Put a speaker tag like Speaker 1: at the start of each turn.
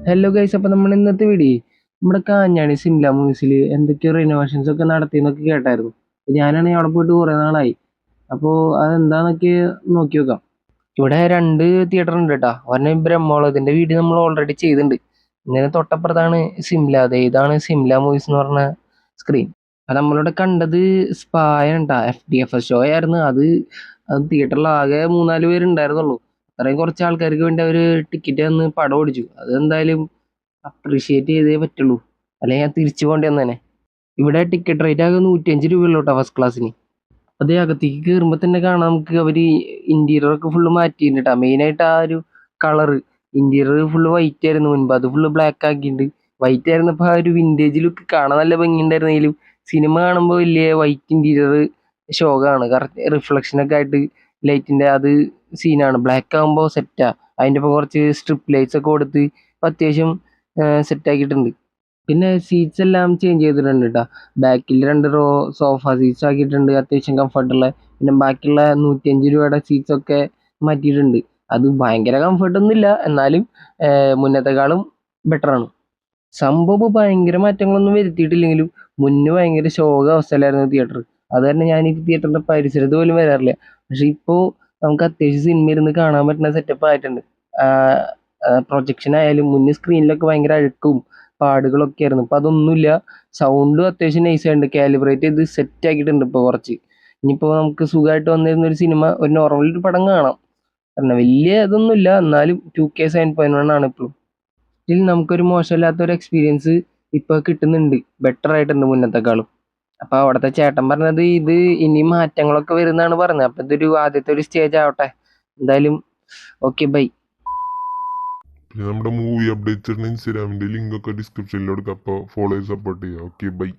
Speaker 1: Hello guys, അപ്പോൾ നമ്മൾ ഇന്നത്തെ വീഡിയോ നമ്മുടെ കാഞ്ഞാണി സിംല മൂവീസിൽ എന്തൊക്കെയോ റിനോവേഷൻസ് ഒക്കെ നടത്തിയെന്നൊക്കെ കേട്ടായിരുന്നു. ഞാനാണെങ്കിൽ അവിടെ പോയിട്ട് കുറേ നാളായി. അപ്പോൾ അതെന്താന്നൊക്കെ നോക്കി നോക്കാം. ഇവിടെ 2 തിയേറ്റർ ഉണ്ട് കേട്ടോ. ഒരെണ്ണം ബ്രഹ്മോളം, ഇതിൻ്റെ വീഡിയോ നമ്മൾ ഓൾറെഡി ചെയ്തിട്ടുണ്ട്. ഇങ്ങനെ തൊട്ടപ്പുറത്താണ് സിംല, അതെ ഇതാണ് സിംല മൂവീസ് എന്ന് പറഞ്ഞ സ്ക്രീൻ. അത് നമ്മളിവിടെ കണ്ടത് സ്പായാണ് കേട്ടോ. FDFS ഷോ ആയിരുന്നു അത്. തിയേറ്ററിൽ ആകെ 3-4 പേരുണ്ടായിരുന്നുള്ളൂ. അത്രയും കുറച്ച് ആൾക്കാർക്ക് വേണ്ടി അവർ ടിക്കറ്റ് തന്ന് പടം ഓടിച്ചു. അതെന്തായാലും അപ്രീഷിയേറ്റ് ചെയ്തേ പറ്റുള്ളൂ, അല്ലെങ്കിൽ ഞാൻ തിരിച്ചു പോകേണ്ടി വന്നേനെ. ഇവിടെ ടിക്കറ്റ് റേറ്റ് ആകെ 105 രൂപയുള്ളൂ കേട്ടോ ഫസ്റ്റ് ക്ലാസ്സിന്. അതേ അകത്തേക്ക് കയറുമ്പോൾ തന്നെ കാണാം നമുക്ക് അവർ ഇന്റീരിയർ ഒക്കെ ഫുള്ള് മാറ്റിയിട്ടുണ്ട്. മെയിനായിട്ട് ആ ഒരു കളറ്, ഇന്റീരിയർ ഫുള്ള് വൈറ്റ് ആയിരുന്നു മുൻപ്, അത് ഫുള്ള് ബ്ലാക്ക് ആക്കിയിട്ടുണ്ട്. വൈറ്റ് ആയിരുന്നപ്പോൾ ആ ഒരു വിൻറ്റേജ് ലുക്ക് കാണാൻ നല്ല ഭംഗിയുണ്ടായിരുന്നെങ്കിലും സിനിമ കാണുമ്പോൾ വലിയ വൈറ്റ് ഇന്റീരിയർ ശോകമാണ്. കറക്റ്റ് റിഫ്ലക്ഷനൊക്കെ ആയിട്ട് ലൈറ്റിൻ്റെ അത് സീനാണ്. ബ്ലാക്ക് ആകുമ്പോൾ സെറ്റാ. അതിൻ്റെ ഒപ്പം കുറച്ച് സ്ട്രിപ്പ് ലൈറ്റ്സ് ഒക്കെ കൊടുത്ത് അത്യാവശ്യം സെറ്റ് ആക്കിയിട്ടുണ്ട്. പിന്നെ സീറ്റ്സ് എല്ലാം ചേഞ്ച് ചെയ്തിട്ടുണ്ട് കേട്ടോ. ബാക്കിൽ 2 റോ സോഫ സീറ്റ്സ് ആക്കിയിട്ടുണ്ട്, അത്യാവശ്യം കംഫർട്ടുള്ള. പിന്നെ ബാക്കിയുള്ള 105 രൂപയുടെ സീറ്റ്സ് ഒക്കെ മാറ്റിയിട്ടുണ്ട്. അത് ഭയങ്കര കംഫർട്ടൊന്നും ഇല്ല, എന്നാലും മുന്നത്തെക്കാളും ബെറ്ററാണ്. സംഭവം ഭയങ്കര മാറ്റങ്ങളൊന്നും വരുത്തിയിട്ടില്ലെങ്കിലും മുന്നേ ഭയങ്കര ശോക അവസ്ഥയിലായിരുന്നു തിയേറ്റർ. അത് തന്നെ ഞാൻ ഈ തിയേറ്ററിന്റെ പരിസരത്ത് പോലും വരാറില്ല. പക്ഷെ ഇപ്പോൾ നമുക്ക് അത്യാവശ്യം സിനിമ ഇരുന്ന് കാണാൻ പറ്റുന്ന സെറ്റപ്പ് ആയിട്ടുണ്ട്. പ്രൊജക്ഷൻ ആയാലും മുന്നേ സ്ക്രീനിലൊക്കെ ഭയങ്കര അഴുക്കും പാടുകളൊക്കെ ആയിരുന്നു. ഇപ്പം അതൊന്നുമില്ല. സൗണ്ടും അത്യാവശ്യം നൈസ് ആയിട്ടുണ്ട്, കാലിബ്രേറ്റ് ചെയ്ത് സെറ്റ് ആക്കിയിട്ടുണ്ട് ഇപ്പോൾ കുറച്ച്. ഇനിയിപ്പോൾ നമുക്ക് സുഖമായിട്ട് വന്നിരുന്ന ഒരു സിനിമ, ഒരു നോർമൽ ഒരു പടം കാണാം. കാരണം വലിയ ഇതൊന്നുമില്ല, എന്നാലും 2K 7.1 ആണ് ഇപ്പോഴും. സ്റ്റിൽ നമുക്കൊരു മോശമില്ലാത്ത ഒരു എക്സ്പീരിയൻസ് ഇപ്പോൾ കിട്ടുന്നുണ്ട്, ബെറ്റർ ആയിട്ടുണ്ട് മുന്നത്തെക്കാളും. അപ്പോൾ അവിടുത്തെ ചേട്ടൻ പറഞ്ഞത് ഇത് ഇനി മാറ്റങ്ങളൊക്കെ വരുന്നതാണ് പറഞ്ഞത്. അപ്പോൾ ഇതൊരു ആദ്യത്തെ ഒരു സ്റ്റേജ് ആവട്ടെ എന്തായാലും. Okay, bye.
Speaker 2: പിന്നെ നമ്മുടെ മൂവി അപ്ഡേറ്റ്സിന് ഇൻസ്റ്റാഗ്രാമിന്റെ ലിങ്ക് ഒക്കെ ഡിസ്ക്രിപ്ഷനിൽ കൊടുക്കാം. അപ്പോൾ ഫോളോ ചെയ്ത് സപ്പോർട്ട് ചെയ്യുക. Okay, by.